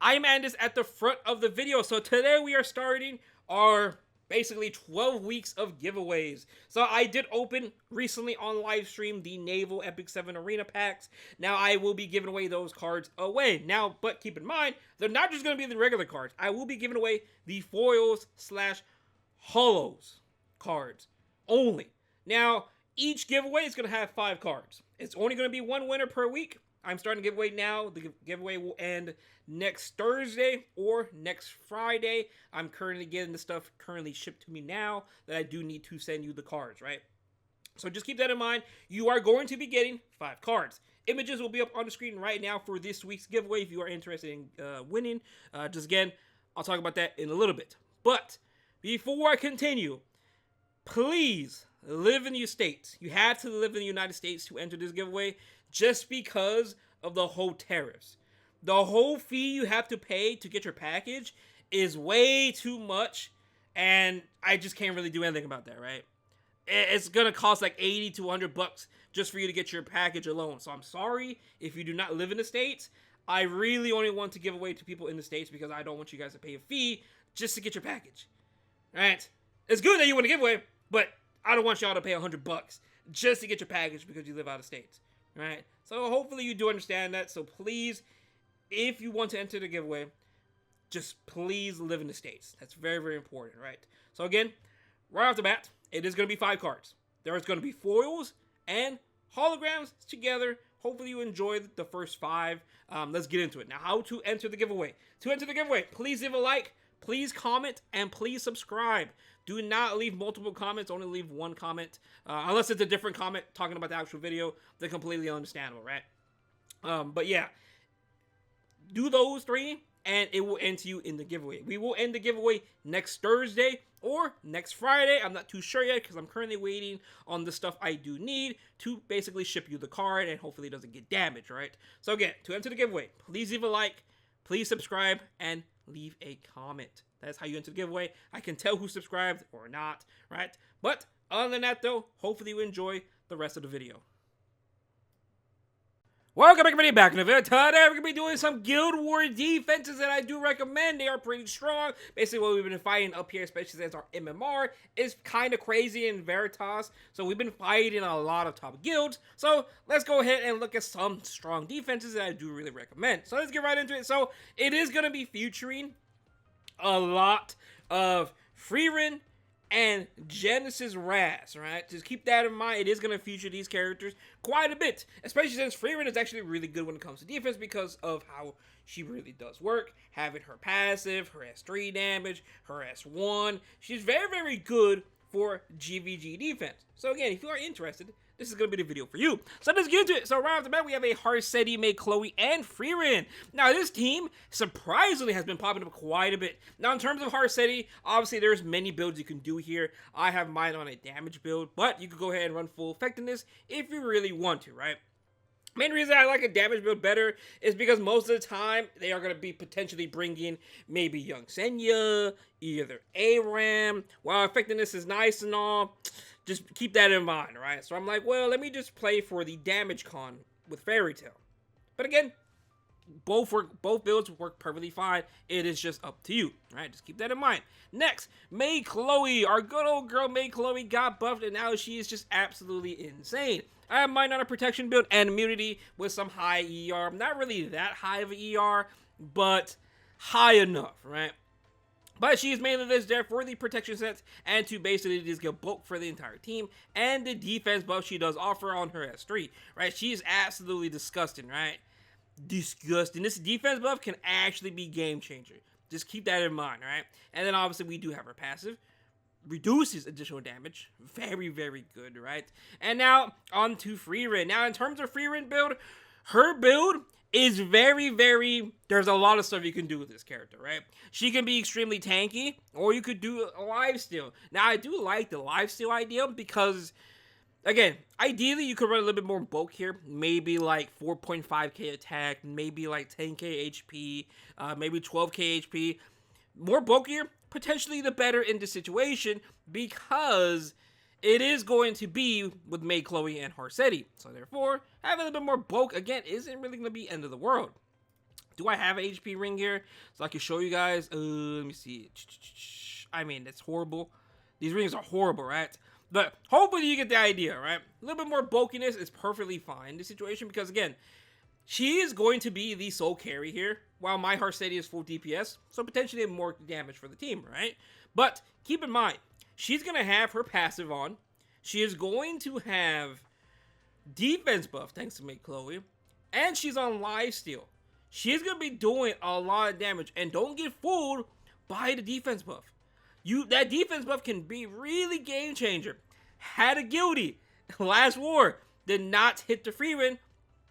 I'm Andis at the front of the video. So today we are starting our basically 12 weeks of giveaways. So I did open recently on live stream the Naval Epic 7 Arena packs. Now I will be giving away those cards away. Now, but keep in mind, they're not just going to be the regular cards. I will be giving away the foils slash holos cards only. Now, each giveaway is going to have 5 cards. It's only going to be one winner per week. I'm starting to give away now. The giveaway will end next Thursday or next Friday. I'm currently getting the stuff currently shipped to me now that I do need to send you the cards, right? So just keep that in mind. You are going to be getting 5 cards. Images will be up on the screen right now for this week's giveaway if you are interested in winning. Just again, I'll talk about that in a little bit. But before I continue, please live in the States. You have to live in the United States to enter this giveaway just because of the whole tariffs. The whole fee you have to pay to get your package is way too much, and I just can't really do anything about that, right? It's gonna cost like 80 to 100 bucks just for you to get your package alone. So I'm sorry if you do not live in the States. I really only want to give away to people in the States because I don't want you guys to pay a fee just to get your package. Right? It's good that you want to give away, but I don't want y'all to pay 100 bucks just to get your package because you live out of state. Right? So hopefully you do understand that. So please, if you want to enter the giveaway, just please live in the States. That's very, very important, right? So again, right off the bat, it is going to be 5 cards. There is going to be foils and holograms together. Hopefully you enjoyed the first 5. Let's get into it. Now, how to enter the giveaway. To enter the giveaway, please leave a like, please comment, and please subscribe. Do not leave multiple comments, only leave one comment. Unless it's a different comment talking about the actual video, then completely understandable, right? But yeah, do those 3, and it will enter you in the giveaway. We will end the giveaway next Thursday or next Friday. I'm not too sure yet because I'm currently waiting on the stuff I do need to basically ship you the card and hopefully it doesn't get damaged, right? So again, to enter the giveaway, please leave a like, please subscribe, and leave a comment. That's how you enter the giveaway. I can tell who subscribed or not, right? But other than that though, hopefully you enjoy the rest of the video. Welcome everybody back in the video. Today we're going to be doing some Guild War defenses that I do recommend. They are pretty strong. Basically what we've been fighting up here, especially since our MMR is kind of crazy in Veritas. So we've been fighting a lot of top guilds. So let's go ahead and look at some strong defenses that I do really recommend. So let's get right into it. So it is going to be featuring a lot of Frieren and Genesis Raz, right? Just keep that in mind. It is going to feature these characters quite a bit, especially since Frieren is actually really good when it comes to defense because of how she really does work. Having her passive, her S3 damage, her S1. She's very, very good for GVG defense. So again, if you are interested, this is going to be the video for you. So let's get into it. So right off the bat, we have a Harsetti, Mei Chloe, and Frieren. Now this team surprisingly has been popping up quite a bit. Now in terms of Harsetti, obviously there's many builds you can do here. I have mine on a damage build, but you could go ahead and run full effectiveness if you really want to, right? Main reason I like a damage build better is because most of the time they are going to be potentially bringing maybe Young Senya, either ARAM. While effectiveness is nice and all, just keep that in mind, right? So I'm like, well, let me just play for the damage con with Fairy Tail. But again, both builds work perfectly fine. It is just up to you, right? Just keep that in mind. Next, Mei Chloe. Our good old girl Mei Chloe got buffed, and now she is just absolutely insane. I have mine on a protection build and immunity with some high ER. Not really that high of an ER, but high enough, right? But she's mainly this there for the protection sets and to basically just get bulk for the entire team and the defense buff she does offer on her S3, right? She's absolutely disgusting, right? Disgusting. This defense buff can actually be game changer. Just keep that in mind, right? And then obviously we do have her passive. Reduces additional damage. Very, very good, right? And now on to Frieren. Now in terms of Frieren build, her build is very, very, there's a lot of stuff you can do with this character, right? She can be extremely tanky, or you could do a lifesteal. Now, I do like the lifesteal idea because, again, ideally, you could run a little bit more bulk here. Maybe like 4.5k attack, maybe like 10k HP, maybe 12k HP. More bulkier, potentially the better in this situation because it is going to be with Mei Chloe and Harsetti. So therefore, having a little bit more bulk, again, isn't really going to be end of the world. Do I have an HP ring here so I can show you guys? Let me see. I mean, it's horrible. These rings are horrible, right? But hopefully you get the idea, right? A little bit more bulkiness is perfectly fine in this situation because, again, she is going to be the sole carry here, while My Heart Steady is full DPS, so potentially more damage for the team, right? But keep in mind, she's going to have her passive on. She is going to have defense buff, thanks to Make Chloe, and she's on lifesteal. She's going to be doing a lot of damage, and don't get fooled by the defense buff. That defense buff can be really game changer. Had a guilty last war, did not hit the free win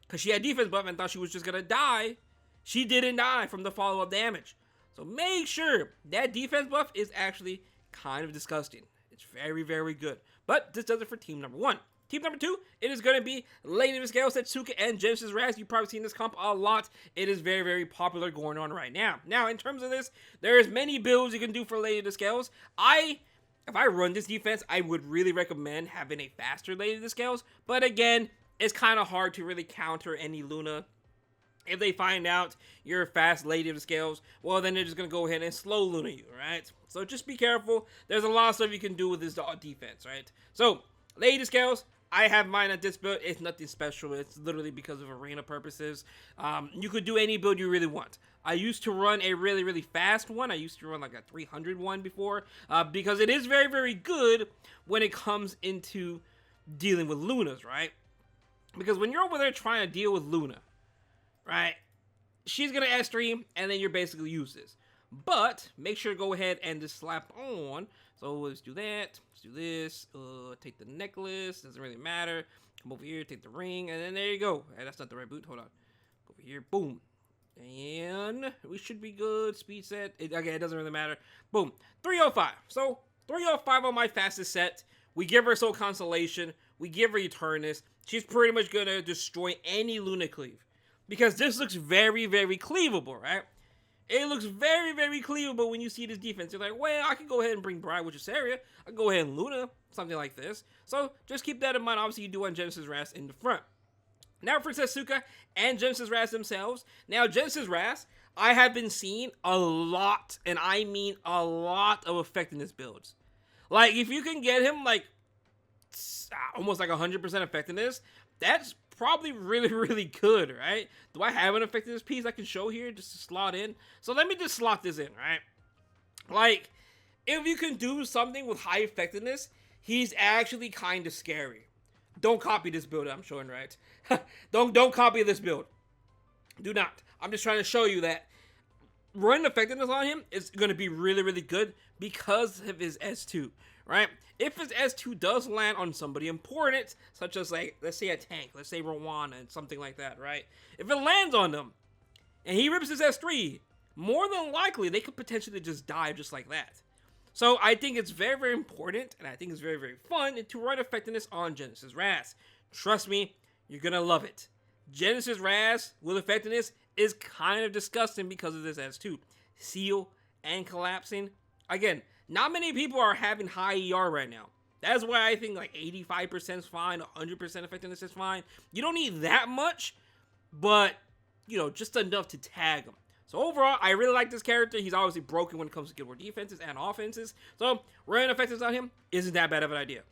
because she had defense buff and thought she was just gonna die. She didn't die from the follow-up damage. So make sure that defense buff is actually kind of disgusting. It's very, very good. But this does it for team number 1. Team number 2, it is going to be Lady of the Scales, Setsuka, and Genesis Raz. You've probably seen this comp a lot. It is very, very popular going on right now. Now, in terms of this, there's many builds you can do for Lady of the Scales. If I run this defense, I would really recommend having a faster Lady of the Scales. But again, it's kind of hard to really counter any Luna. If they find out you're a fast Lady of the Scales, well, then they're just going to go ahead and slow Luna you, right? So just be careful. There's a lot of stuff you can do with this defense, right? So, Lady of the Scales, I have mine at this build. It's nothing special. It's literally because of arena purposes. You could do any build you really want. I used to run a really, really fast one. I used to run like a 300 one before because it is very, very good when it comes into dealing with Lunas, right? Because when you're over there trying to deal with Luna, right, she's going to S3 and then you're basically useless. But make sure to go ahead and just slap on. So let's do that. Let's do this. Take the necklace. Doesn't really matter. Come over here. Take the ring. And then there you go. Hey, that's not the right boot. Hold on. Over here. Boom. And we should be good. Speed set. Again, it doesn't really matter. Boom. 305. So 305 on my fastest set. We give her Soul Constellation. We give her Eternus. She's pretty much going to destroy any Luna cleave. Because this looks very, very cleavable, right? It looks very, very cleavable when you see this defense. You're like, well, I can go ahead and bring Bride with Cesaria. I can go ahead and Luna, something like this. So just keep that in mind. Obviously, you do want Genesis Raz in the front. Now for Setsuka and Genesis Raz themselves. Now, Genesis Raz, I have been seeing a lot, and I mean a lot of effectiveness builds. Like, if you can get him, like, almost like 100% effectiveness, that's probably really, really good, right? Do I have an effectiveness piece I can show here just to slot in? So let me just slot this in, right? Like, if you can do something with high effectiveness, he's actually kind of scary. Don't copy this build I'm showing, right? Don't copy this build. Do not. I'm just trying to show you that running effectiveness on him is going to be really, really good because of his S2, right? If his S2 does land on somebody important, such as, like, let's say a tank, let's say Rwana and something like that, right? If it lands on them and he rips his S3, more than likely they could potentially just die just like that. So I think it's very, very important, and I think it's very, very fun to run effectiveness on Genesis Raz. Trust me, you're going to love it. Genesis Raz with effectiveness is kind of disgusting because of this S2. Seal and collapsing. Again, not many people are having high ER right now. That's why I think like 85% is fine, 100% effectiveness is fine. You don't need that much, but, you know, just enough to tag him. So overall, I really like this character. He's obviously broken when it comes to Guild Wars defenses and offenses. So running effectiveness on him isn't that bad of an idea.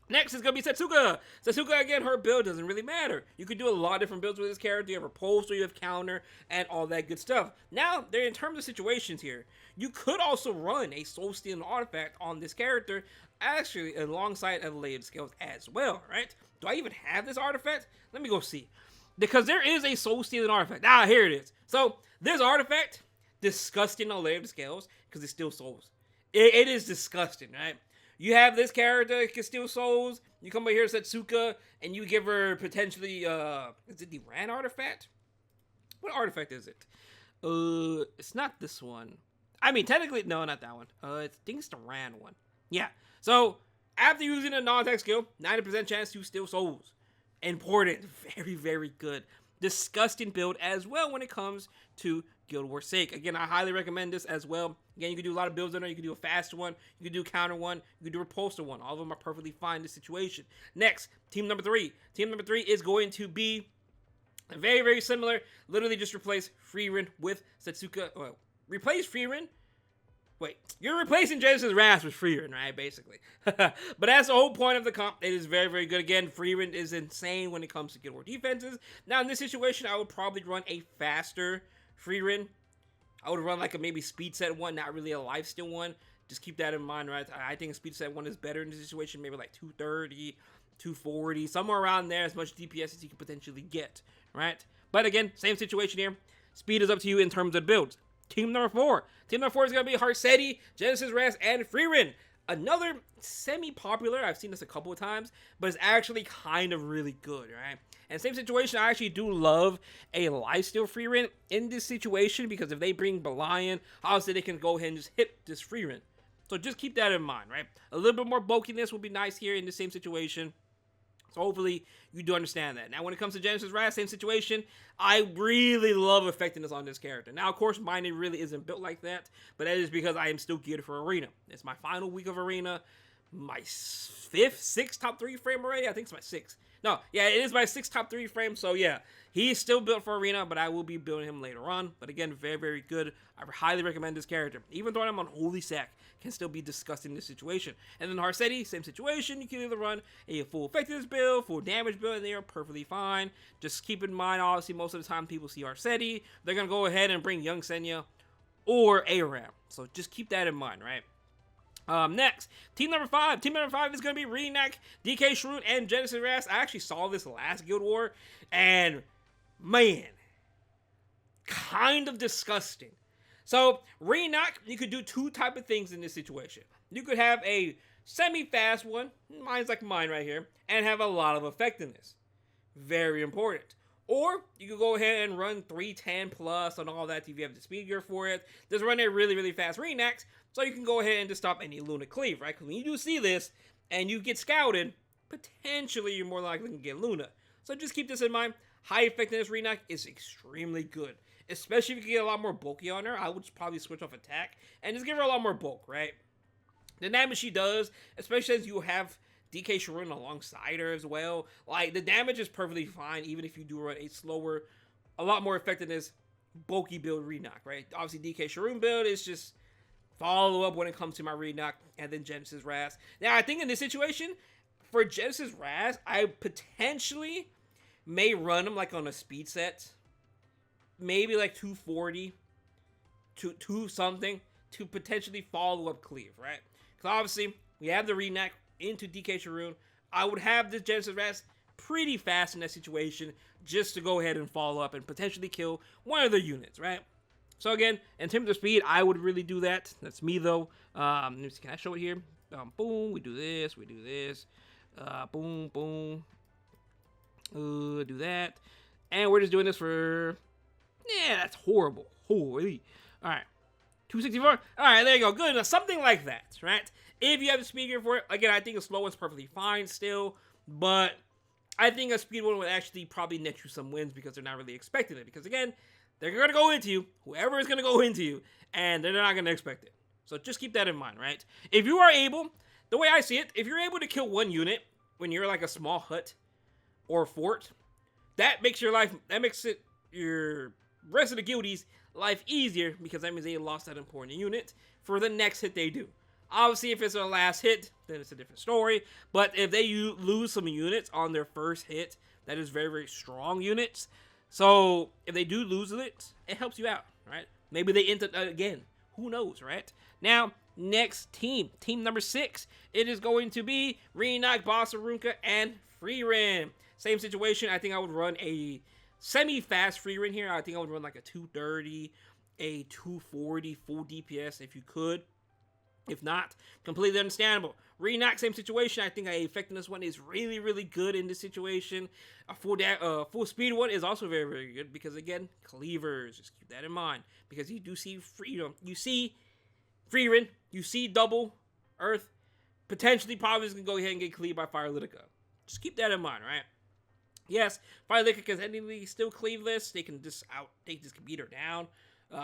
Next is going to be Setsuka. Setsuka, again, her build doesn't really matter. You can do a lot of different builds with this character. You have Repulse, or you have Counter, and all that good stuff. Now, in terms of situations here, you could also run a Soul Stealing Artifact on this character, actually, alongside of Lady of the Scales as well, right? Do I even have this artifact? Let me go see. Because there is a Soul Stealing Artifact. Ah, here it is. So, this artifact, disgusting on Lady of the Scales, because it steals souls. It is disgusting, right? You have this character that can steal souls. You come over here, Setsuka, and you give her potentially, is it the Ran artifact? What artifact is it? It's not this one. I mean, technically, no, not that one. I think it's the Ran one. Yeah. So, after using a non-attack skill, 90% chance to steal souls. Important. Very, very good. Disgusting build as well when it comes to Guild Wars Sake. Again, I highly recommend this as well. Again, you can do a lot of builds on it. You can do a fast one. You can do a counter one. You can do a repulsor one. All of them are perfectly fine in this situation. Next, team number 3. Team number 3 is going to be Very, very similar. Literally just replace Frieren with Setsuka. Well, replace Frieren. Wait, you're replacing Genesis Wrath with Frieren, right? Basically. But that's the whole point of the comp. It is very, very good. Again, Frieren is insane when it comes to Guild War defenses. Now, in this situation, I would probably run a faster Frieren. I would run like a maybe speed set one, not really a lifesteal one. Just keep that in mind, right? I think a speed set one is better in this situation. Maybe like 230, 240, somewhere around there. As much DPS as you could potentially get, right? But again, same situation here. Speed is up to you in terms of builds. Team number 4. Team number 4 is going to be Harsetti, Genesis Wrath, and Frieren. Another semi-popular, I've seen this a couple of times, but it's actually kind of really good, right? And same situation, I actually do love a lifesteal Frieren in this situation, because if they bring Belian, obviously they can go ahead and just hit this Frieren. So just keep that in mind, right? A little bit more bulkiness would be nice here in the same situation. So hopefully you do understand that. Now when it comes to Genesis Wrath, same situation. I really love effectiveness on this character. Now of course mine really isn't built like that, but that is because I am still geared for Arena. It's my final week of Arena. My 6th top 3 frame already? I think it's my 6th. No, yeah, it is my 6th top 3 frame, so yeah. He's still built for Arena, but I will be building him later on. But again, very, very good. I highly recommend this character. Even though I'm on Holy Sack, can still be discussed in this situation. And then Harsetti, same situation. You can either run a full effectiveness build, full damage build, and they are perfectly fine. Just keep in mind, obviously, most of the time people see Harsetti, they're going to go ahead and bring Young Senya or Aram. So just keep that in mind, right? Next, team number 5. Team number 5 is going to be Renak, DK Shrewd, and Genesis Wrath. I actually saw this last Guild War, and man, kind of disgusting. So, Renak, you could do 2 type of things in this situation. You could have a semi-fast one, mine's like mine right here, and have a lot of effectiveness. Very important. Or you could go ahead and run 310 plus and all that if you have the speed gear for it. Just run a really, really fast Renax, so you can go ahead and just stop any Luna Cleave, right? Because when you do see this and you get scouted, potentially you're more likely to get Luna. So just keep this in mind. High effectiveness Renak is extremely good. Especially if you get a lot more bulky on her. I would probably switch off attack and just give her a lot more bulk, right? The damage she does, especially as you have DK Sharun alongside her as well. Like, the damage is perfectly fine, even if you do run a slower, a lot more effectiveness, bulky build Renak, right? Obviously, DK Sharun build is just follow up when it comes to my Renak and then Genesis Wrath. Now, I think in this situation, for Genesis Wrath, I potentially may run him like on a speed set. Maybe like 240, to something, to potentially follow up Cleave, right? Because obviously, we have the Renak into DK Sharun. I would have this Genesis Wrath pretty fast in that situation just to go ahead and follow up and potentially kill one of their units, right? So again, in terms of speed, I would really do that. That's me though. Let me see, can I show it here? Boom, we do this, boom, boom. Do that. And we're just doing this for, yeah, that's horrible. Holy. All right. 264. All right, there you go. Good enough. Something like that, right? If you have a speed gear for it, again, I think a slow one's perfectly fine still, but I think a speed one would actually probably net you some wins because they're not really expecting it. Because again, they're going to go into you, whoever is going to go into you, and they're not going to expect it. So just keep that in mind, right? If you are able, the way I see it, if you're able to kill one unit when you're like a small hut or fort, that makes your life, that makes it your rest of the guildies' life easier because that means they lost that important unit for the next hit they do. Obviously, if it's their last hit, then it's a different story. But if they lose some units on their first hit, that is very, very strong units. So if they do lose it, it helps you out, right? Maybe they enter again. Who knows, right? Now, next team number 6. It is going to be Renak, Bossarunka, and Frieren. Same situation. I think I would run a semi-fast Frieren here. I think I would run like a 230, a 240 full DPS if you could. If not, completely understandable. Renak, same situation. I think a effectiveness one is really, really good in this situation. A full speed one is also very, very good because, again, cleavers. Just keep that in mind because you do see freedom. You see Frieren. You see double Earth. Potentially, probably is going to go ahead and get cleaved by Firelitica. Just keep that in mind, right? Yes, Firelitica can technically still cleaveless. They can just beat her down.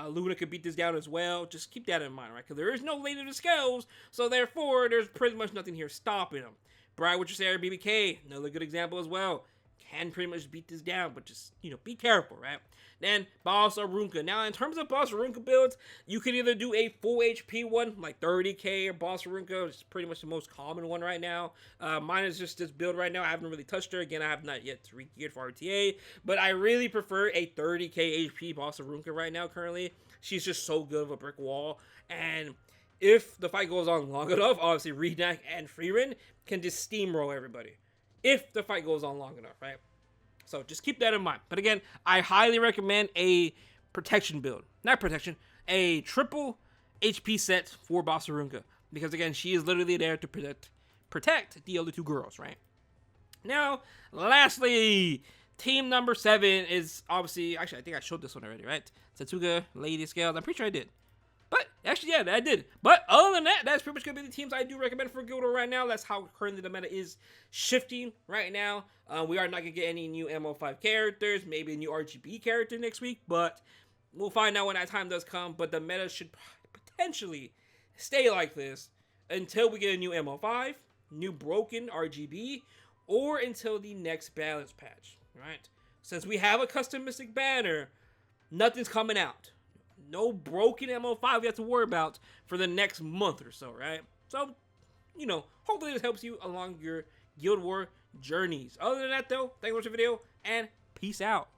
Luna could beat this down as well. Just keep that in mind, right? Because there is no Lady of the Scales, so therefore, there's pretty much nothing here stopping them. Bright Witcher Sarah BBK, another good example as well. can pretty much beat this down, but just, be careful, right? Then Boss Arunka. Now, in terms of Boss Arunka builds, you can either do a full HP one, like 30k, or Boss Arunka, which is pretty much the most common one right now. Mine is just this build right now. I haven't really touched her. Again, I have not yet re-geared for RTA, but I really prefer a 30k HP Boss Arunka right now, currently. She's just so good of a brick wall, and if the fight goes on long enough, obviously Renak and Frieren can just steamroll everybody. If the fight goes on long enough, right? So just keep that in mind. But again, I highly recommend a protection build. Not protection, a triple HP set for Boss Arunka. Because again, she is literally there to protect the other two girls, right? Now, lastly, team number 7 is obviously, actually I think I showed this one already, right? Satsuga, Lady Scales, I'm pretty sure I did. But, actually, yeah, I did. But, other than that, that's pretty much going to be the teams I do recommend for Guild Wars right now. That's how currently the meta is shifting right now. We are not going to get any new MO5 characters, maybe a new RGB character next week, but we'll find out when that time does come. But the meta should potentially stay like this until we get a new MO5, new broken RGB, or until the next balance patch, right? Since we have a custom Mystic banner, nothing's coming out. No broken MO5 we have to worry about for the next month or so, right? So, hopefully this helps you along your Guild Wars journeys. Other than that, though, thanks for watching the video, and peace out.